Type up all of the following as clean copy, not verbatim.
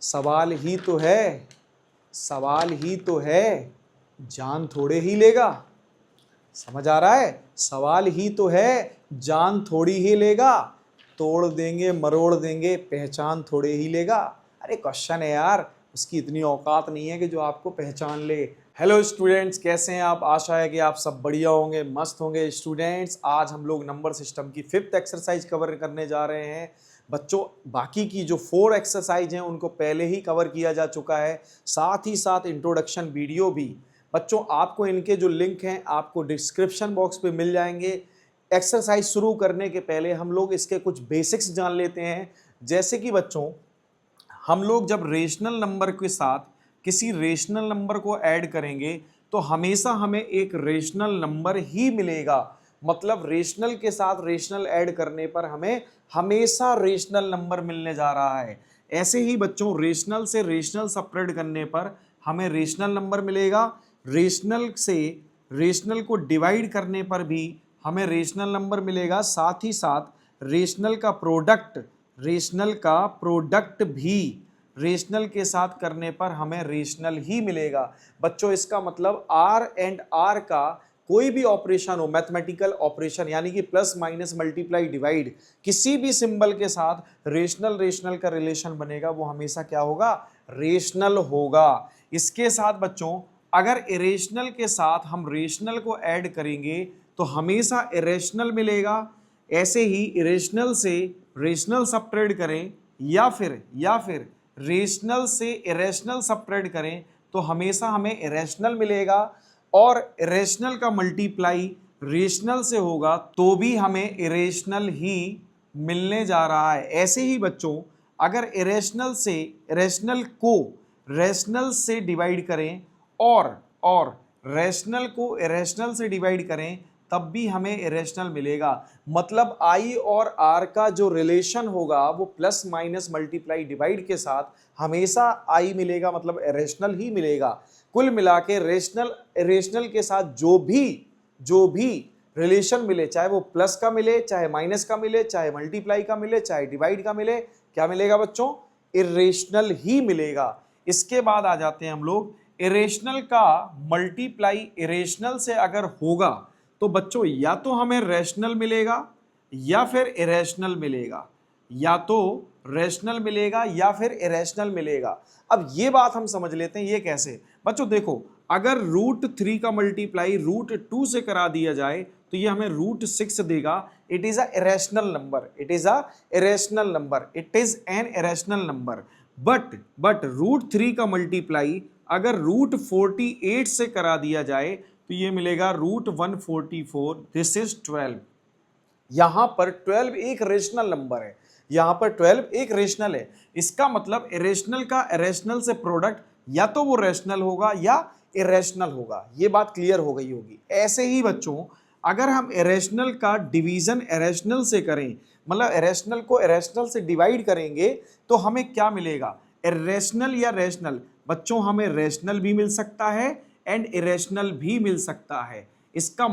सवाल ही तो है, सवाल ही तो है, जान थोड़े ही लेगा। समझ आ रहा है? सवाल ही तो है, जान थोड़ी ही लेगा, तोड़ देंगे मरोड़ देंगे, पहचान थोड़े ही लेगा। अरे क्वेश्चन है यार, उसकी इतनी औकात नहीं है कि जो आपको पहचान ले। हेलो स्टूडेंट्स, कैसे हैं आप? आशा है कि आप सब बढ़िया होंगे, मस्त होंगे। स्टूडेंट्स, आज हम लोग नंबर सिस्टम की 5th एक्सरसाइज कवर करने जा रहे हैं। बच्चों, बाकी की जो 4 एक्सरसाइज हैं उनको पहले ही कवर किया जा चुका है, साथ ही साथ इंट्रोडक्शन वीडियो भी। बच्चों, आपको इनके जो लिंक हैं आपको डिस्क्रिप्शन बॉक्स पे मिल जाएंगे। एक्सरसाइज शुरू करने के पहले हम लोग इसके कुछ बेसिक्स जान लेते हैं। जैसे कि बच्चों, हम लोग जब रेशनल नंबर के साथ किसी रेशनल नंबर को ऐड करेंगे तो हमेशा हमें एक रेशनल नंबर ही मिलेगा। मतलब रेशनल के साथ रेशनल ऐड करने पर हमें हमेशा रेशनल नंबर मिलने जा रहा है। ऐसे ही बच्चों, रेशनल से रेशनल सेपरेट करने पर हमें रेशनल नंबर मिलेगा। रेशनल से रेशनल को डिवाइड करने पर भी हमें रेशनल नंबर मिलेगा। साथ ही साथ रेशनल का प्रोडक्ट भी रेशनल के साथ करने पर हमें रेशनल ही मिलेगा। बच्चों, इसका मतलब आर एंड आर का कोई भी ऑपरेशन हो, मैथमेटिकल ऑपरेशन यानी कि प्लस माइनस मल्टीप्लाई डिवाइड, किसी भी सिंबल के साथ रेशनल का रिलेशन बनेगा, वो हमेशा क्या होगा? रेशनल होगा। इसके साथ बच्चों, अगर इरेशनल के साथ हम रेशनल को ऐड करेंगे तो हमेशा इरेशनल मिलेगा। ऐसे ही इरेशनल से रेशनल सब्ट्रैक्ट करें या फिर रेशनल से इरेशनल सब्ट्रैक्ट करें तो हमेशा हमें इरेशनल मिलेगा। और इरेशनल का मल्टीप्लाई रेशनल से होगा तो भी हमें इरेशनल ही मिलने जा रहा है। ऐसे ही बच्चों, अगर इरेशनल से इरेशनल को रेशनल से डिवाइड करें और रेशनल को इरेशनल से डिवाइड करें तब भी हमें इरेशनल मिलेगा। मतलब आई और आर का जो रिलेशन होगा वो प्लस माइनस मल्टीप्लाई डिवाइड के साथ हमेशा आई मिलेगा, मतलब इरेशनल ही मिलेगा। कुल मिला के रेशनल इरेशनल के साथ जो भी रिलेशन मिले, चाहे वो प्लस का मिले, चाहे माइनस का मिले, चाहे मल्टीप्लाई का मिले, चाहे डिवाइड का मिले, क्या मिलेगा बच्चों? इरेशनल ही मिलेगा। इसके बाद आ जाते हैं हम लोग, इरेशनल का मल्टीप्लाई इरेशनल से अगर होगा तो बच्चों या तो हमें रैशनल मिलेगा या फिर इरेशनल मिलेगा, या तो रैशनल मिलेगा या फिर इरेशनल मिलेगा। अब ये बात हम समझ लेते हैं, ये कैसे? बच्चों देखो, अगर √3 का मल्टीप्लाई √2 से करा दिया जाए तो ये हमें √6 देगा। It is a irrational number, it is a irrational number, it is an irrational number. But √3 का मल्टीप्लाई अगर √48 से करा दिया जाए तो ये मिलेगा √144, दिस इज 12। यहां पर 12 एक रेशनल नंबर है, यहां पर 12 एक रेशनल है। इसका मतलब इरेशनल का इरेशनल से प्रोडक्ट या तो वो रेशनल होगा या इरेशनल होगा। ये बात क्लियर हो गई होगी। ऐसे ही बच्चों, अगर हम इरेशनल का डिवीजन इरेशनल से करें, मतलब इरेशनल को इरेशनल से डिवाइड करेंगे तो हमें क्या मिलेगा? इरेशनल या रेशनल? बच्चों, हमें रेशनल भी मिल सकता है एंड इरेशनल भी मिल सकता है। इसका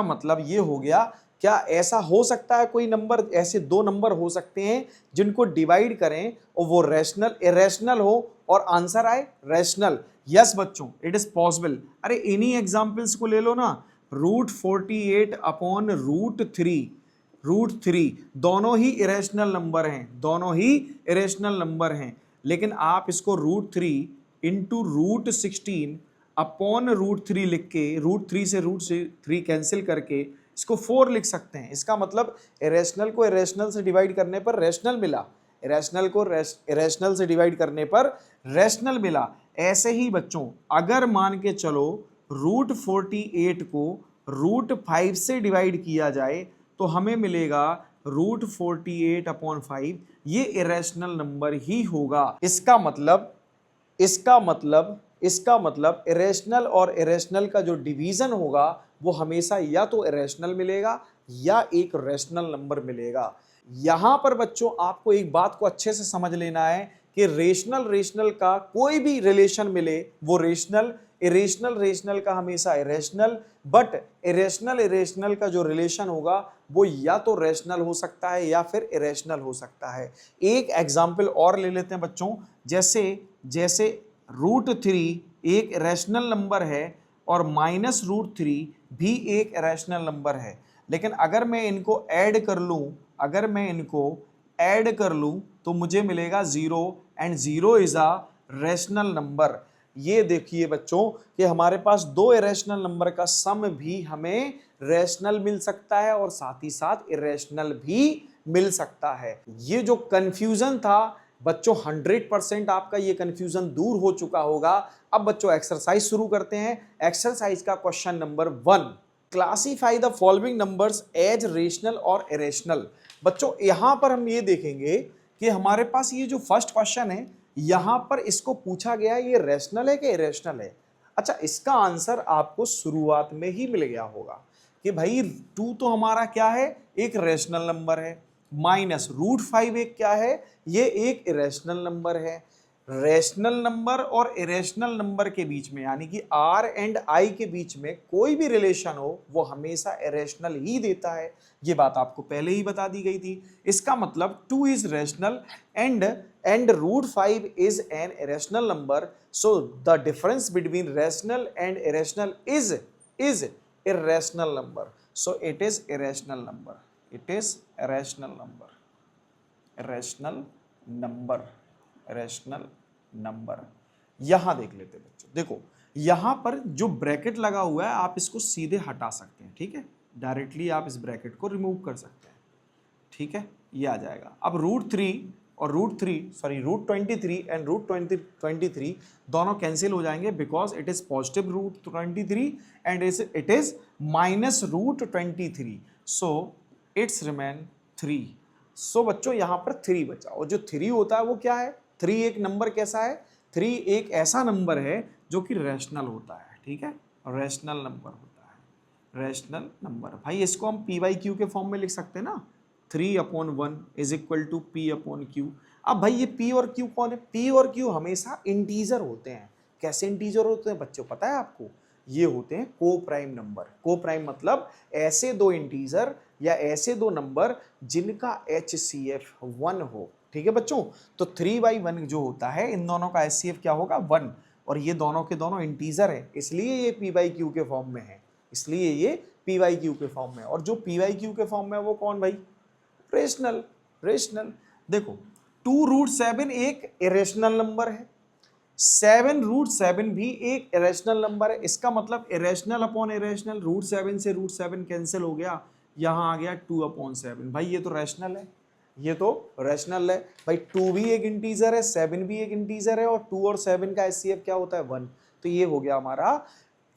मतलब ये हो गया, क्या ऐसा हो सकता है कोई नंबर, ऐसे दो नंबर हो सकते हैं जिनको डिवाइड करें और वो रेशनल इरेशनल हो और आंसर आए रेशनल? यस बच्चों, इट इज पॉसिबल। अरे इन्हीं एग्जांपल्स को ले लो ना, √48 अपॉन √3 दोनों ही इरेशनल नंबर हैं, दोनों ही इरेशनल नंबर हैं। लेकिन आप इसको √3 इंटू √16 अपॉन √3 लिख के, √3 से √3 कैंसिल करके इसको 4 लिख सकते हैं। इसका मतलब इरेशनल को इरेशनल से डिवाइड करने पर रेशनल मिला, इरेशनल को इरेशनल से डिवाइड करने पर रेशनल मिला। ऐसे ही बच्चों, अगर मान के चलो √48 को √5 से डिवाइड किया जाए तो हमें मिलेगा √48 अपॉन 5, ये इरेशनल नंबर ही होगा। इसका मतलब इरेशनल और इरेशनल का जो डिवीजन होगा वो हमेशा या तो इरेशनल मिलेगा या एक रेशनल नंबर मिलेगा। यहां पर बच्चों आपको एक बात को अच्छे से समझ लेना है कि रेशनल का कोई भी रिलेशन मिले वो रेशनल इरेशनल रेशनल का हमेशा इरेशनल, बट इरेशनल का जो रिलेशन होगा वो या तो रेशनल हो सकता है या फिर इरेशनल हो सकता है। एक एग्जाम्पल और ले लेते हैं बच्चों, जैसे जैसे √3 एक रैशनल नंबर है और -√3 भी एक रैशनल नंबर है, लेकिन अगर मैं इनको ऐड कर लूं तो मुझे मिलेगा 0 and 0 is a rational number. ये देखिए बच्चों कि हमारे पास दो इरेशनल नंबर का सम भी हमें रैशनल मिल सकता है और साथ ही साथ इरेशनल भी मिल सकता है। ये जो कंफ्यूजन था बच्चों 100% आपका ये कंफ्यूजन दूर हो चुका होगा। अब बच्चों एक्सरसाइज शुरू करते हैं। एक्सरसाइज का question number 1, classify the following numbers as rational और इरेशनल। बच्चों यहां पर हम ये देखेंगे कि हमारे पास ये जो फर्स्ट क्वेश्चन है यहां पर इसको पूछा गया ये रैशनल है कि इरेशनल है। अच्छा, इसका आंसर आपको शुरुआत में ही मिल गया होगा कि भाई 2 तो हमारा क्या है, एक रैशनल नंबर है, -√5 एक क्या है, ये एक इरेशनल नंबर है। रैशनल नंबर और इरेशनल नंबर के बीच में यानी कि R एंड I के बीच में कोई भी रिलेशन हो वो हमेशा इरेशनल ही देता है। ये बात आपको पहले ही बता दी गई थी। इसका मतलब 2 is rational and √5 is an irrational number, so the difference between rational and irrational is irrational number, so it is irrational number, it is irrational number, irrational number, irrational number। यहां देख लेते हैं बच्चों, देखो यहां पर जो ब्रैकेट लगा हुआ है आप इसको सीधे हटा सकते हैं, ठीक है, डायरेक्टली आप इस ब्रैकेट को रिमूव कर सकते हैं, ठीक है, ये आ जाएगा। अब √3 और √23 एंड √23 दोनों कैंसिल हो जाएंगे because it is positive √23 and it is -√23, so it's remain 3। सो बच्चों यहां पर 3 बचा और जो 3 होता है वो क्या है, 3 एक नंबर कैसा है, 3 एक ऐसा नंबर है जो कि रैशनल होता है, ठीक है, रैशनल नंबर होता है, रैशनल नंबर। भाई इसको हम p/q के फॉर्म में लिख सकते हैं ना, 3/1 इज इक्वल टू p/q। अब भाई ये p और q कौन है, p और q हमेशा इंटीजर होते हैं। कैसे इंटीजर होते हैं बच्चों पता है आपको, ये होते हैं को प्राइम नंबर। को प्राइम मतलब ऐसे दो इंटीजर या ऐसे दो नंबर जिनका HCF 1 हो, ठीक है बच्चों। तो 3/1 जो होता है इन दोनों का HCF क्या होगा, 1, और ये दोनों के दोनों इंटीजर है इसलिए ये p/q के फॉर्म में है, इसलिए ये p/q के फॉर्म में। और जो p/q के फॉर्म में है वो कौन भाई, रेशनल। देखो 2√7 एक इरेशनल नंबर है, 7√7 भी एक इरेशनल नंबर है। इसका मतलब इरेशनल अपॉन इरेशनल, √7 से √7 कैंसिल हो गया, यहां आ गया 2/7। भाई ये तो रैशनल है, ये तो रैशनल है भाई। 2 भी एक इंटीजर है, 7 भी एक इंटीजर है और 2 और 7 का HCF क्या होता है, 1। तो ये हो गया हमारा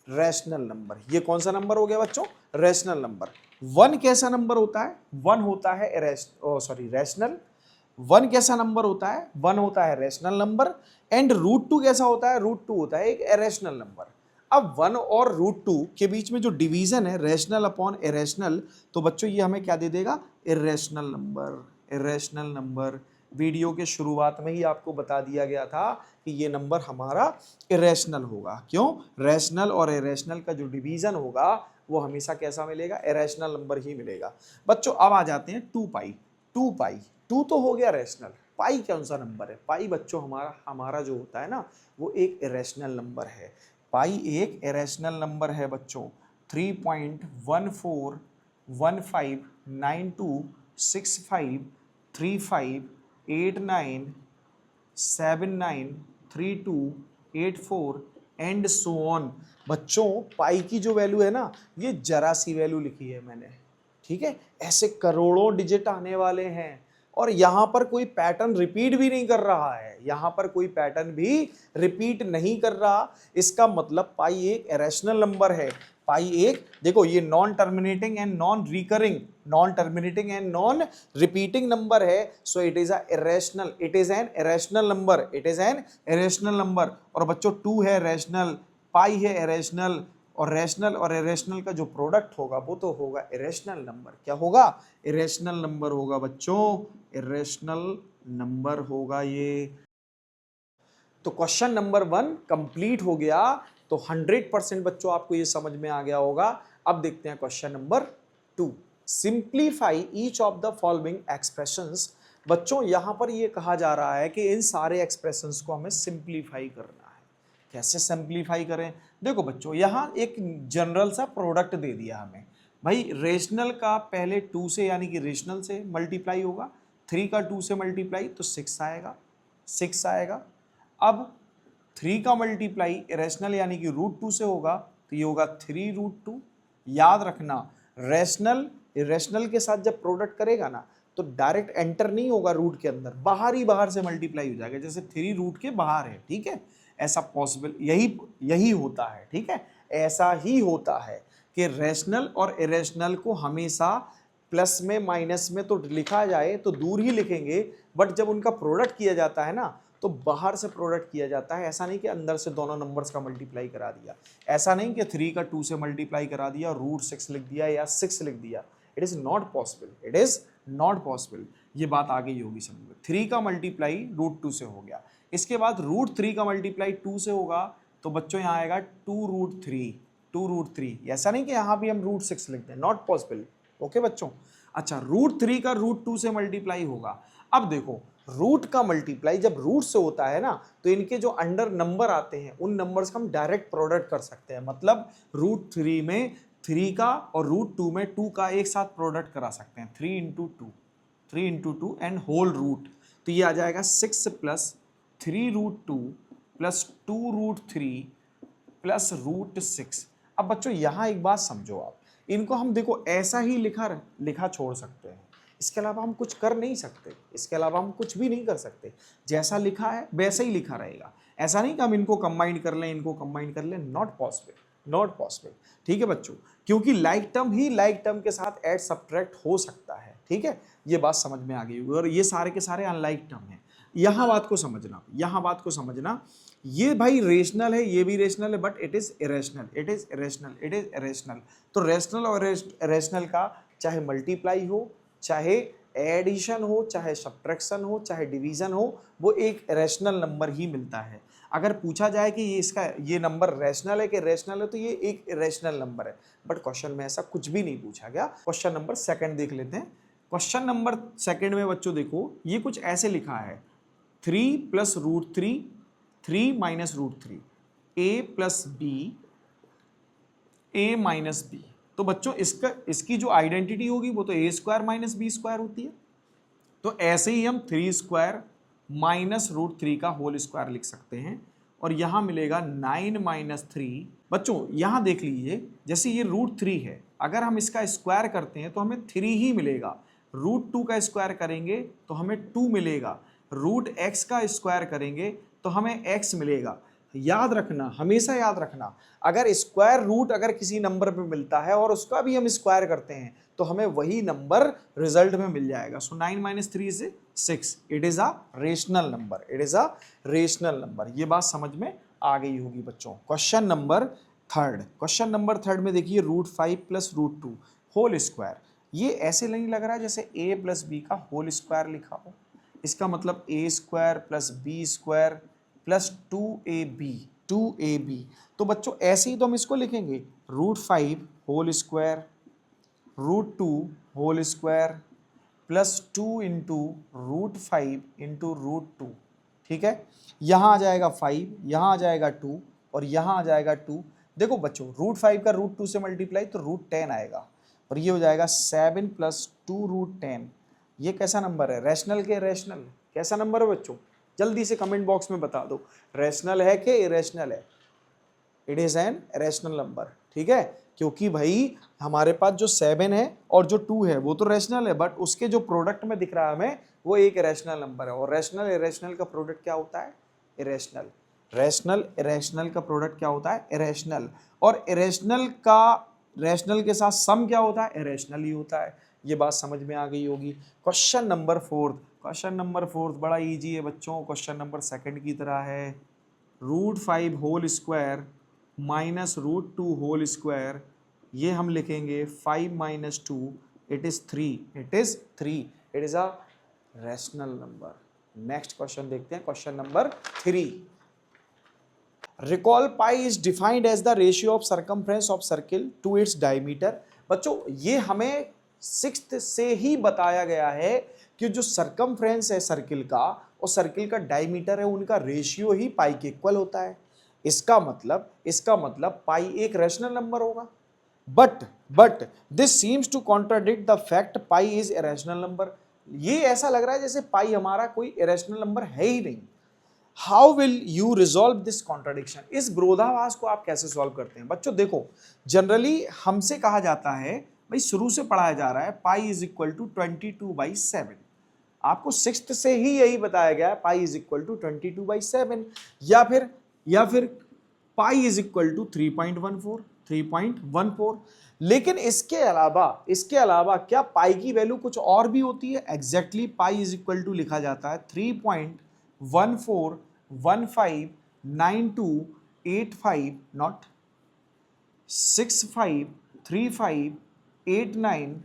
रैशनल नंबर। ये कौन सा नंबर हो गया बच्चों, रैशनल नंबर। 1 कैसा नंबर होता है, 1 होता है रैशनल। 1 कैसा नंबर होता है, 1 होता है रैशनल नंबर। एंड √2 कैसा होता है, √2 होता है एक इरेशनल नंबर। अब 1 और √2 के बीच में जो डिवीजन है रैशनल अपॉन इरेशनल, तो बच्चों ये हमें क्या दे देगा, irrational number. Irrational number video के शुरुआत में ही आपको बता दिया गया था कि ये नंबर हमारा इरेशनल होगा। क्यों, रैशनल और इरेशनल का जो डिवीजन होगा वो हमेशा कैसा मिलेगा, इरेशनल नंबर ही मिलेगा। बच्चों अब आ जाते हैं 2 तो हो गया रैशनल। पाई कौन सा नंबर है, पाई बच्चों हमारा जो होता है ना वो एक इरेशनल नंबर है। पाई एक इरेशनल नंबर है बच्चों। 3.141592653589793284 एंड सो ऑन। बच्चों पाई की जो वैल्यू है ना ये जरा सी वैल्यू लिखी है मैंने, ठीक है, ऐसे करोड़ों डिजिट आने वाले हैं और यहां पर कोई पैटर्न रिपीट भी नहीं कर रहा है, यहां पर कोई पैटर्न भी रिपीट नहीं कर रहा। इसका मतलब पाई एक इरेशनल नंबर है। पाई एक, देखो ये non terminating and non repeating number है, so it is irrational, it is an irrational number. और बच्चों 2 है रैशनल, पाई है इरेशनल, और रैशनल और इरेशनल का जो प्रोडक्ट होगा वो तो होगा इरेशनल नंबर। क्या होगा, इरेशनल नंबर होगा बच्चों, इरेशनल नंबर होगा ये। तो क्वेश्चन नंबर 1 कंप्लीट हो गया तो 100% बच्चों आपको ये समझ में आ गया होगा। अब देखते हैं question number 2। Simplify each of the following expressions. बच्चों यहां पर ये कहा जा रहा है कि इन सारे एक्सप्रेशंस को हमें सिंप्लीफाई करना है। कैसे सिंप्लीफाई करें? देखो बच्चों, यहाँ एक जनरल सा प्रोडक्ट दे दिया हमें। भाई रेशनल का पहले 2 से यानी कि रेशनल से मल्टीप्लाई होगा, 3 का 2 से मल्टीप्लाई तो 6 आएगा, 6 आएगा। अब 3 का मल्टीप्लाई रेशनल यानी कि √2 से होगा तो ये होगा 3√2। याद रखना, रेशनल इरेशनल के साथ जब प्रोडक्ट करेगा ना तो डायरेक्ट एंटर नहीं होगा रूट के अंदर, बाहर ही बाहर से मल्टीप्लाई हो जाएगा, जैसे 3 रूट के बाहर है। ठीक है, ऐसा पॉसिबल यही होता है। ठीक है, ऐसा ही होता है कि रेशनल और इरेशनल को हमेशा प्लस में माइनस में तो लिखा जाए तो दूर ही लिखेंगे, बट जब उनका प्रोडक्ट किया जाता है ना तो बाहर से प्रोडक्ट किया जाता है। ऐसा नहीं कि अंदर से दोनों नंबर्स का मल्टीप्लाई करा दिया, ऐसा नहीं कि 3 का 2 से मल्टीप्लाई करा दिया और √6 लिख दिया या 6 लिख दिया। It is not possible, it is not possible. ये बात आ गई होगी समझ में। 3 का मल्टीप्लाई √2 से हो गया, इसके बाद √3 का मल्टीप्लाई 2 से होगा तो बच्चों यहाँ आएगा 2√3। ऐसा नहीं कि यहाँ भी हम √6 लिखते हैं, नॉट पॉसिबल। ओके बच्चों, अच्छा √3 का √2 से मल्टीप्लाई होगा। अब देखो, रूट का मल्टीप्लाई जब रूट से होता है ना तो इनके जो अंडर नंबर आते हैं उन नंबर्स का हम डायरेक्ट प्रोडक्ट कर सकते हैं। मतलब √3 में 3 का और √2 में 2 का एक साथ प्रोडक्ट करा सकते हैं। 3 × 2 एंड होल रूट, तो ये आ जाएगा 6 + 3√2 + 2√3 + √6। अब बच्चों यहाँ एक बात समझो आप, इनको हम देखो ऐसा ही लिखा छोड़ सकते हैं, इसके अलावा हम कुछ कर नहीं सकते, इसके अलावा हम कुछ भी नहीं कर सकते। जैसा लिखा है वैसा ही लिखा रहेगा। ऐसा नहीं कि हम इनको कंबाइन कर लें, इनको कंबाइन कर लें, नॉट पॉसिबल, नॉट पॉसिबल। ठीक है बच्चों, क्योंकि लाइक टर्म ही लाइक टर्म के साथ ऐड सब्ट्रैक्ट हो सकता है। ठीक है, ये बात समझ में आ गई होगी। और ये सारे के सारे अनलाइक टर्म है। यहाँ बात को समझना, यहाँ बात को समझना, ये भाई रेशनल है, ये भी रेशनल है, but it is irrational, it is irrational, it is irrational. तो रेशनल और इरेशनल का चाहे मल्टीप्लाई हो, चाहे एडिशन हो, चाहे सब्ट्रैक्शन हो, चाहे डिवीजन हो, वो एक रैशनल नंबर ही मिलता है। अगर पूछा जाए कि ये नंबर रैशनल है कि रेशनल है तो ये एक रैशनल नंबर है, बट क्वेश्चन में ऐसा कुछ भी नहीं पूछा गया। क्वेश्चन नंबर 2 देख लेते हैं। क्वेश्चन नंबर 2 में बच्चों देखो, ये कुछ ऐसे लिखा है 3 + √3, 3 - √3, a + b, a - b। तो बच्चों इसकी जो आइडेंटिटी होगी वो तो a² - b² होती है। तो ऐसे ही हम 3² - √3 का होल स्क्वायर लिख सकते हैं और यहां मिलेगा 9 - 3। बच्चों यहां देख लीजिए, जैसे ये √3 है, अगर हम इसका स्क्वायर करते हैं तो हमें 3 ही मिलेगा। √2 का स्क्वायर करेंगे तो हमें 2 मिलेगा। √x का स्क्वायर करेंगे तो हमें x मिलेगा। याद रखना, हमेशा याद रखना, अगर स्क्वायर रूट अगर किसी नंबर पे मिलता है और उसका भी हम स्क्वायर करते हैं तो हमें वही नंबर रिजल्ट में मिल जाएगा। सो 9 - 3 से 6, it is a rational number, it is a rational number. ये बात समझ में आ गई होगी बच्चों। क्वेश्चन नंबर 3 में देखिए √5 + √2 होल स्क्वायर। ये ऐसे नहीं लग रहा है जैसे a + b का होल स्क्वायर लिखा हो। इसका मतलब a² + b² + 2ab। तो बच्चों ऐसे ही तो हम इसको लिखेंगे, √5 होल स्क्वायर, √2 होल स्क्वायर + 2 × √5 × √2। ठीक है, यहाँ आ जाएगा 5, यहाँ आ जाएगा 2 और यहाँ आ जाएगा 2। देखो बच्चों, √5 का √2 से मल्टीप्लाई तो √10 आएगा और ये हो जाएगा 7 + 2√10। ये कैसा नंबर है? रैशनल के रैशनल कैसा नंबर है बच्चों? जल्दी से कमेंट बॉक्स में बता दो, रैशनल है कि इरेशनल है? It is N rational number. ठीक है, क्योंकि भाई हमारे पास जो 7 है और जो 2 है वो तो रैशनल है, बट उसके जो प्रोडक्ट में दिख रहा है हमें वो एक रैशनल नंबर है। और रैशनल इरेशनल का प्रोडक्ट क्या होता है? इरेशनल। रैशनल इरेशनल का प्रोडक्ट क्या होता है? इरेशनल। और इरेशनल का रैशनल के साथ सम क्या होता है? इरेशनल ही होता है। ये बात समझ में आ गई होगी। क्वेश्चन नंबर 4 बड़ा इजी है बच्चों, क्वेश्चन नंबर 2 की तरह है। √5 होल स्क्वायर -√2 होल स्क्वायर, ये हम लिखेंगे 5 - 2, it is 3, it is a rational number. Next question देखते हैं, question number 3। Recall pi is defined as the ratio of circumference of circle to its diameter. बच्चों ये हमें सिक्स्थ से ही बताया गया है कि जो सर्कमफ्रेंस है सर्किल का और सर्किल का डायमीटर है उनका रेशियो ही पाई के इक्वल होता है। इसका मतलब पाई एक रैशनल नंबर होगा। But this seems to contradict the fact pi is irrational number. ये ऐसा लग रहा है जैसे पाई हमारा कोई इरेशनल नंबर है ही नहीं। How will you resolve this contradiction? इस विरोधाभास को आप कैसे सॉल्व करते हैं? बच्चों देखो, जनरली हमसे कहा जाता है, भाई शुरू से पढ़ाया जा रहा है पाई इज इक्वल टू 22/7। आपको सिक्स्थ से ही यही बताया गया है पाई इज इक्वल टू 22/7, या फिर पाई इज इक्वल टू 3.14। लेकिन इसके अलावा क्या पाई की वैल्यू कुछ और भी होती है? Exactly pi is equal to लिखा जाता है 3.14159285, नॉट 653589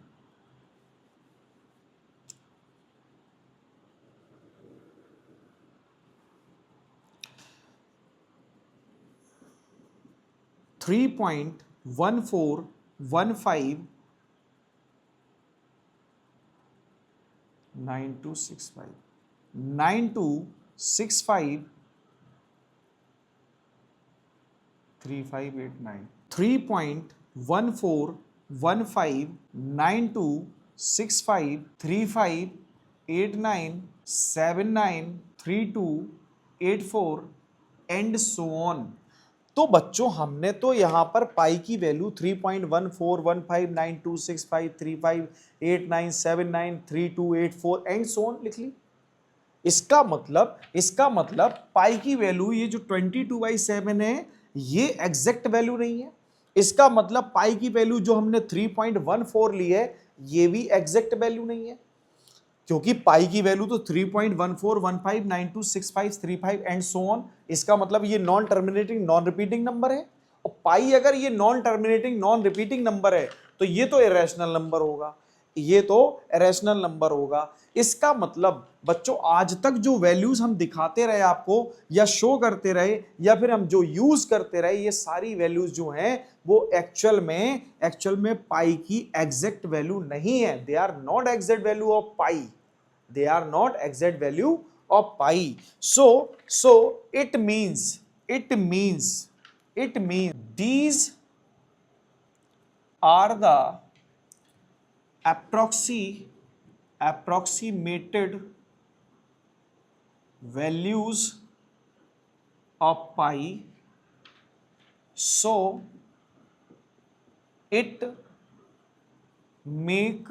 3.14159265 3589 3.1415926539793284 एंड सो ऑन। तो बच्चों हमने तो यहां पर पाई की वैल्यू 3.141592653589793284 एंड सो ऑन लिख ली। इसका मतलब पाई की वैल्यू ये जो 22/7 है ये एग्जैक्ट वैल्यू नहीं है। इसका मतलब पाई की वैल्यू जो हमने 3.14 ली है ये भी एग्जैक्ट वैल्यू नहीं है, क्योंकि पाई की वैल्यू तो 3.1415926535 एंड सो ऑन। इसका मतलब ये non terminating non repeating number है, और पाई अगर ये non terminating non repeating number है तो ये तो इरेशनल नंबर होगा, इसका मतलब बच्चों आज तक जो वैल्यूज हम दिखाते रहे आपको या शो करते रहे या फिर हम जो यूज करते रहे, ये सारी वैल्यूज जो हैं वो एक्चुअल में पाई की एग्जैक्ट वैल्यू नहीं है। They are not exact value of pi, so it means these are the approximated values of pi, so it make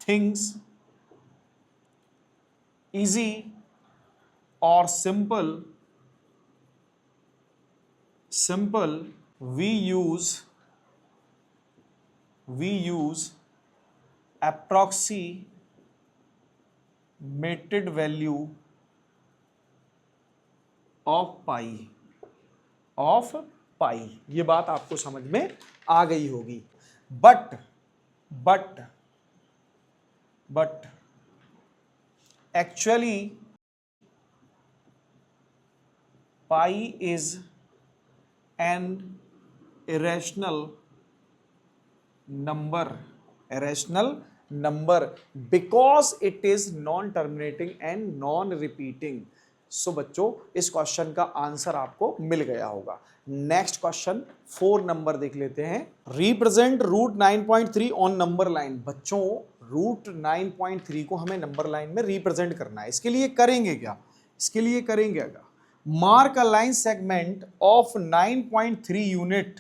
things easy or simple. We use approximated value of pi ये बात आपको समझ में आ गई होगी। But actually pi is an irrational number because it is non terminating and non repeating। सो बच्चों इस question का आंसर आपको मिल गया होगा। नेक्स्ट क्वेश्चन 4 नंबर देख लेते हैं। Represent root 9.3 on number line. बच्चों रूट 9.3 को हमें नंबर लाइन में रिप्रेजेंट करना है। इसके लिए करेंगे क्या? Mark a line segment of 9.3 unit.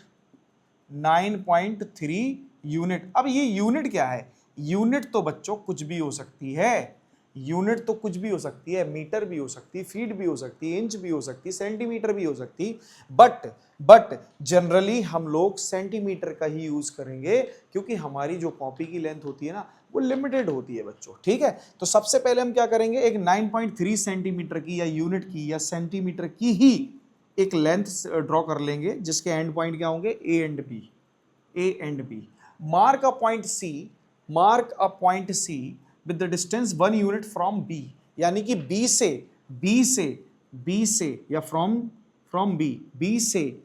9.3 unit. अब ये यूनिट क्या है? यूनिट तो बच्चों कुछ भी हो सकती है, मीटर भी हो सकती है, फीट भी हो सकती है, इंच भी हो सकती है, सेंटीमीटर भी हो सकती, बट जनरली हम लोग सेंटीमीटर का ही यूज करेंगे, क्योंकि हमारी जो कॉपी की लेंथ होती है ना वो लिमिटेड होती है बच्चों। ठीक है, तो सबसे पहले हम क्या करेंगे, एक 9.3 सेंटीमीटर की या यूनिट की या सेंटीमीटर की ही एक लेंथ ड्रॉ कर लेंगे, जिसके एंड पॉइंट क्या होंगे, A and B. Mark a point C with the distance 1 unit from B, यानी कि बी से या फ्रॉम फ्रॉम बी से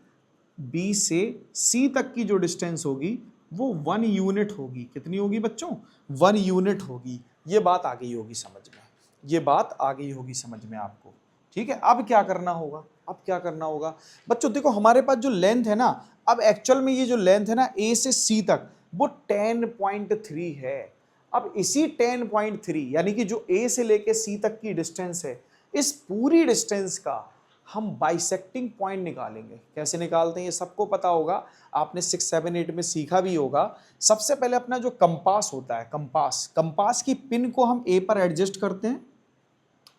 सी तक की जो डिस्टेंस होगी वो 1 यूनिट होगी। कितनी होगी बच्चों? 1 यूनिट होगी। ये बात आ गई होगी समझ में, ये बात आ गई होगी समझ में आपको। ठीक है, अब क्या करना होगा? अब क्या करना होगा बच्चों? देखो हमारे पास जो लेंथ है ना, अब एक्चुअल में ये जो लेंथ है ना ए से सी तक, वो 10.3 है। अब इसी 10.3 यानी कि जो ए से लेके सी तक की डिस्टेंस है, इस पूरी डिस्टेंस का हम बाइसेक्टिंग पॉइंट निकालेंगे। कैसे निकालते हैं ये सबको पता होगा, आपने 6, 7, 8 में सीखा भी होगा। सबसे पहले अपना जो कंपास होता है, कंपास की पिन को हम ए पर एडजस्ट करते हैं,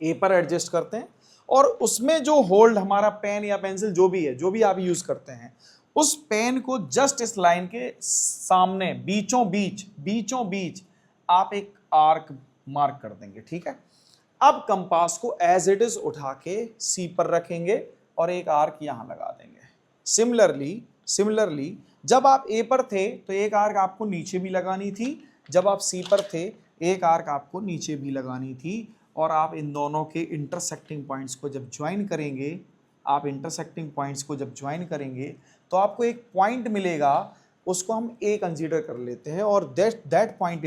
ए पर एडजस्ट करते हैं, और उसमें जो होल्ड हमारा पेन या पेंसिल जो भी है, जो भी आप यूज करते हैं, उस पेन को जस्ट इस लाइन के सामने बीचों बीच आप एक आर्क मार्क कर देंगे। ठीक है, अब कंपास को एज इट इज उठा के सी पर रखेंगे और एक आर्क यहां लगा देंगे। सिमिलरली जब आप ए पर थे तो एक आर्क आपको नीचे भी लगानी थी, जब आप सी पर थे एक आर्क आपको नीचे भी लगानी थी, और आप इन दोनों के इंटरसेक्टिंग पॉइंट्स को जब ज्वाइन करेंगे, तो आपको एक पॉइंट मिलेगा, उसको हम ए कंसीडर कर लेते हैं, और that point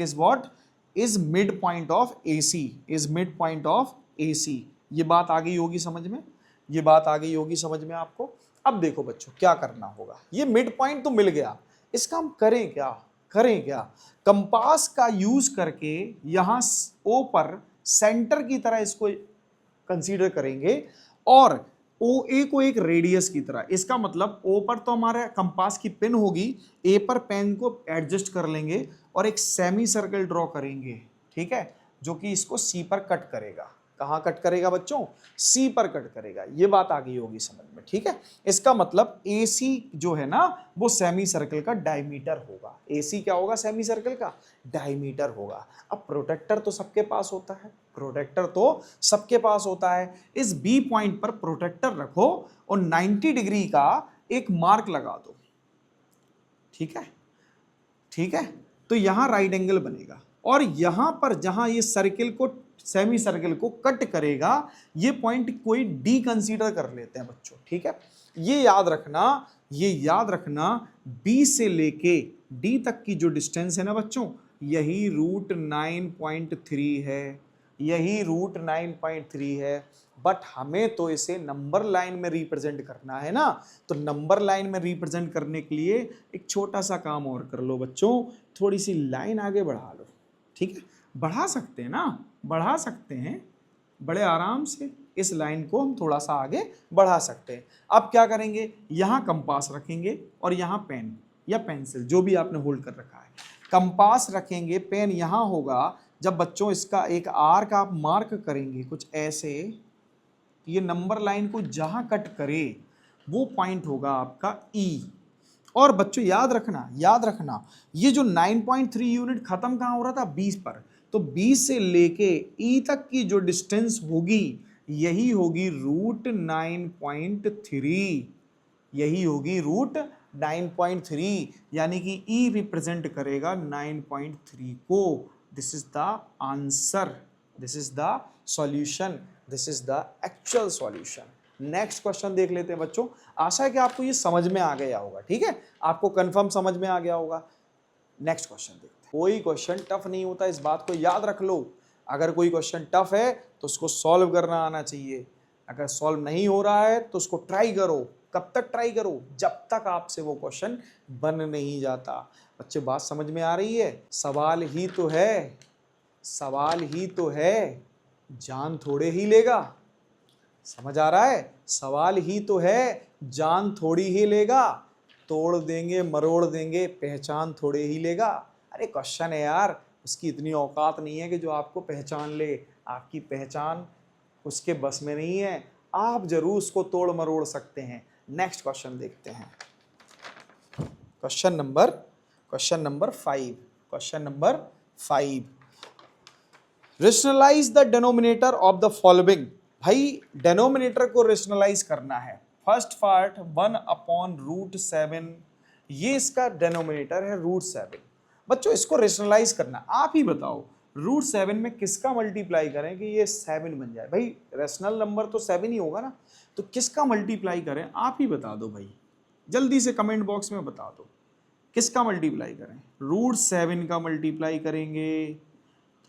is what is mid point of AC। ये बात आ गई होगी समझ में, ये बात आ गई होगी समझ में आपको। अब देखो बच्चों क्या करना होगा, ये मिड पॉइंट तो मिल गया, इसका हम करें क्या? कंपास का यूज करके यहां ओ पर सेंटर की तरह इसको कंसीडर करेंगे, और ओ ए को एक रेडियस की तरह। इसका मतलब ओ पर तो हमारे कंपास की पिन होगी, ए पर पेन को एडजस्ट कर लेंगे और एक सेमी सर्कल ड्रॉ करेंगे। ठीक है, जो कि इसको सी पर कट करेगा। कहां कट करेगा बच्चों? सी पर कट करेगा। ये बात आ गई होगी समझ में। ठीक है, इसका मतलब AC जो है ना वो सेमी सर्कल का डायमीटर होगा। AC क्या होगा? सेमी सर्कल का डायमीटर होगा। अब प्रोटेक्टर तो सबके पास होता है, इस B पॉइंट पर प्रोटेक्टर रखो और 90 डिग्री का एक मार्क लगा दो। ठीक है, तो यहां राइट एंगल बनेगा, और यहां पर जहां ये सेमी सर्कल को कट करेगा, ये पॉइंट कोई D कंसीडर कर लेते हैं बच्चों। ठीक है, ये याद रखना B से लेके D तक की जो डिस्टेंस है ना बच्चों, यही रूट 9.3 है। बट हमें तो इसे नंबर लाइन में रिप्रेजेंट करना है ना, तो नंबर लाइन में रिप्रेजेंट करने के लिए एक छोटा सा काम और कर लो बच्चों, थोड़ी सी लाइन आगे बढ़ा लो। ठीक है, बढ़ा सकते हैं बड़े आराम से, इस लाइन को हम थोड़ा सा आगे बढ़ा सकते हैं। अब क्या करेंगे, यहां कंपास रखेंगे और यहां पेन या पेंसिल जो भी आपने होल्ड कर रखा है, कंपास रखेंगे, पेन यहां होगा। जब बच्चों इसका एक आर्क आप मार्क करेंगे कुछ ऐसे, ये नंबर लाइन को जहां कट करे वो पॉइंट होगा आपका E। और बच्चों याद रखना ये जो 9.3 यूनिट खत्म कहां हो रहा था? 20 पर। तो 20 से लेके E तक की जो डिस्टेंस होगी यही होगी रूट 9.3, यानी कि E रिप्रेजेंट करेगा 9.3 को। This is the answer, this is the solution, this is the actual solution. Next question देख लेते हैं बच्चों। आशा है कि आपको ये समझ में आ गया होगा। ठीक है, आपको कंफर्म समझ में आ गया होगा। नेक्स्ट क्वेश्चन देखते हैं। कोई क्वेश्चन टफ नहीं होता, इस बात को याद रख लो। अगर कोई क्वेश्चन टफ है तो उसको सॉल्व करना आना चाहिए, अगर सॉल्व नहीं हो रहा है तो उसको ट्राई करो। कब तक ट्राई करो? जब तक आपसे वो क्वेश्चन बन नहीं जाता। बच्चे बात समझ में आ रही है? सवाल ही तो है, जान थोड़े ही लेगा। समझ आ रहा है? सवाल ही तो है, जान थोड़ी ही लेगा, तोड़ देंगे मरोड़ देंगे, पहचान थोड़े ही लेगा। अरे क्वेश्चन है यार, उसकी इतनी औकात नहीं है कि जो आपको पहचान ले। आपकी पहचान उसके बस में नहीं है, आप जरूर उसको तोड़ मरोड़ सकते हैं। नेक्स्ट क्वेश्चन देखते हैं, question number 5। Rationalize the denominator of the following. भाई डिनोमिनेटर को रेशनलाइज करना है। फर्स्ट पार्ट 1/√7, ये इसका डिनोमिनेटर है √7। बच्चों इसको रेशनलाइज करना, आप ही बताओ रूट 7 में किसका मल्टीप्लाई करें कि ये 7 बन जाए? भाई रेशनल नंबर तो 7 ही होगा ना, तो किसका मल्टीप्लाई करें आप ही बता दो भाई, जल्दी से कमेंट बॉक्स में बता दो किसका मल्टीप्लाई करें। रूट 7 का मल्टीप्लाई करेंगे,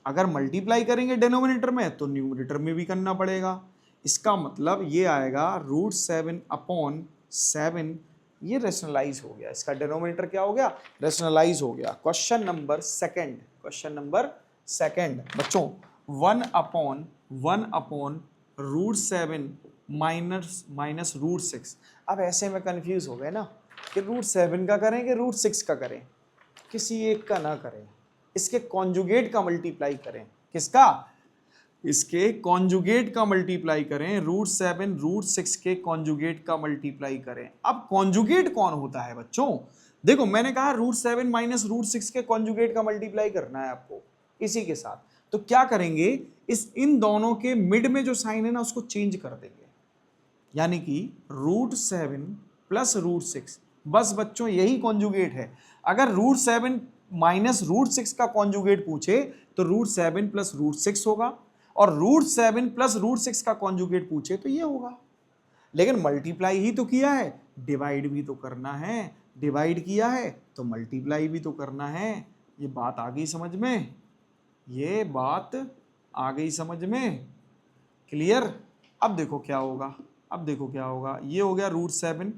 अगर मल्टीप्लाई करेंगे डिनोमिनेटर में तो न्यूमरेटर में भी करना पड़ेगा। इसका मतलब ये आएगा रूट 7 अपॉन 7, ये रेशनलाइज हो गया, इसका डिनोमिनेटर क्या हो गया? रेशनलाइज हो गया। क्वेश्चन नंबर सेकंड बच्चों, 1 अपॉन रूट 7 माइनस रूट 6। अब ऐसे में कंफ्यूज हो गए ना कि रूट 7 का करें कि रूट 6 का करें, किसी एक का ना करें, इसके कॉन्जुगेट का मल्टीप्लाई करें। किसका? इसके कॉन्जुगेट का मल्टीप्लाई करें। रूट 7 रूट 6 के कॉन्जुगेट का मल्टीप्लाई करें। अब कॉन्जुगेट कौन होता है बच्चों? देखो मैंने कहा रूट 7 माइनस रूट 6 के कॉन्जुगेट का मल्टीप्लाई करना है आपको इसी के साथ। तो क्या करेंगे, इन दोनों के मिड में जो साइन है ना उसको चेंज कर देंगे, यानी कि रूट 7 प्लस रूट 6। बस बच्चों यही कॉन्जुगेट है। अगर रूट 7 माइनस रूट 6 का कॉन्जुगेट पूछे तो रूट 7 प्लस रूट 6 होगा, और रूट 7 प्लस रूट 6 का कॉन्जुगेट पूछे तो ये होगा। लेकिन मल्टीप्लाई ही तो किया है, डिवाइड भी तो करना है, डिवाइड किया है तो मल्टीप्लाई भी तो करना है। ये बात आ गई समझ में? ये बात आ गई समझ में? क्लियर? अब देखो क्या होगा, ये हो गया रूट 7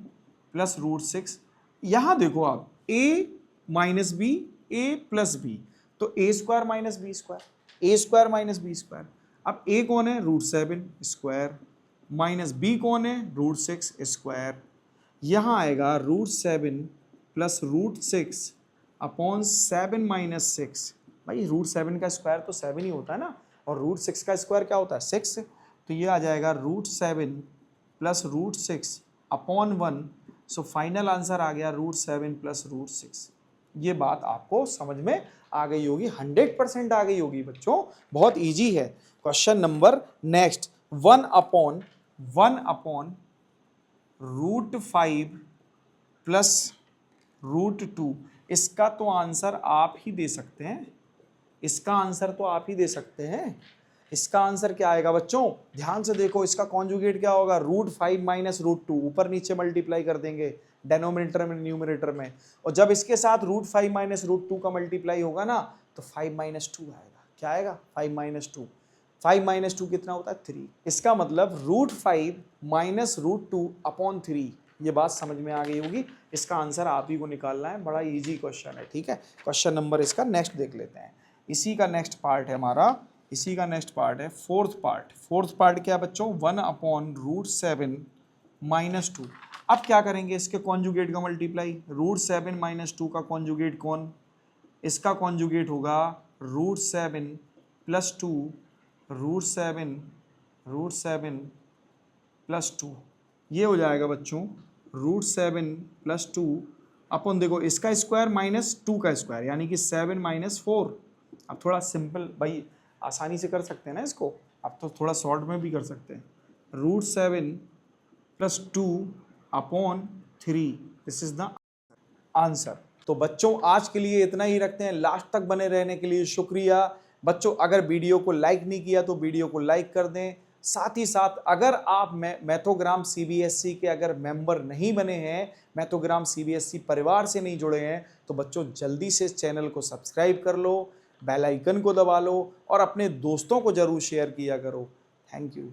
प्लस रूट 6। यहां देखो आप a minus B, A plus B, तो A square minus B square, A square minus B square. अब a कौन है? रूट 7 स्क्वायर, माइनस b कौन है? Root 6 square. यहां आएगा root 7 plus root 6 upon 7 minus 6। भाई रूट 7 का स्क्वायर तो 7 ही होता है ना, और रूट 6 का स्क्वायर क्या होता है? 6। तो ये आ जाएगा root 7 plus root 6 upon 1। So final answer आ गया रूट 7 प्लस रूट 6। ये बात आपको समझ में आ गई होगी, 100% आ गई होगी बच्चों, बहुत इजी है। Question number next, 1 upon root 5 plus root 2। इसका तो आंसर आप ही दे सकते हैं, इसका आंसर तो आप ही दे सकते हैं। इसका आंसर क्या आएगा बच्चों? ध्यान से देखो, इसका कॉन्जुगेट क्या होगा? रूट 5 माइनस रूट 2, ऊपर नीचे मल्टीप्लाई कर देंगे डेनोमिनेटर में न्यूमरेटर में, और जब इसके साथ रूट 5 माइनस रूट 2 का मल्टीप्लाई होगा ना तो 5 माइनस 2 आएगा। क्या आएगा? 5 माइनस 2। 5 माइनस 2 कितना होता है? 3। इसका मतलब रूट 5 माइनस रूट 2 अपॉन 3। ये बात समझ में आ गई होगी। इसका आंसर आप ही को निकालना है, बड़ा इजी क्वेश्चन है, ठीक है। क्वेश्चन नंबर इसका नेक्स्ट देख लेते हैं। इसी का नेक्स्ट पार्ट है हमारा, इसी का नेक्स्ट पार्ट है फोर्थ पार्ट क्या बच्चों? 1 अपॉन रूट 7 माइनस 2। अब क्या करेंगे, इसके कॉन्जुगेट का मल्टीप्लाई। रूट 7 माइनस 2 का कॉन्जुगेट कौन? इसका कॉन्जुगेट होगा रूट 7 प्लस 2, रूट 7 प्लस 2। ये हो जाएगा बच्चों रूट 7 प्लस 2 अपन, देखो इसका स्क्वायर माइनस 2 का स्क्वायर, यानी कि 7 माइनस 4। अब थोड़ा सिंपल भाई आसानी से कर सकते हैं ना इसको, अब तो थोड़ा शॉर्ट में भी कर सकते हैं। Root 7 plus 2 upon 3, this is the answer. तो बच्चों आज के लिए इतना ही रखते हैं, लास्ट तक बने रहने के लिए शुक्रिया। बच्चों अगर वीडियो को लाइक नहीं किया तो वीडियो को लाइक कर दें, साथ ही साथ अगर आप मैथोग्राम सीबीएसई के अगर मेंबर नहीं बने हैं, मैथोग्राम सीबीएसई परिवार से नहीं जुड़े हैं, तो बच्चों जल्दी से इस चैनल को सब्सक्राइब कर लो, बेल आइकन को दबा लो और अपने दोस्तों को जरूर शेयर किया करो। Thank you.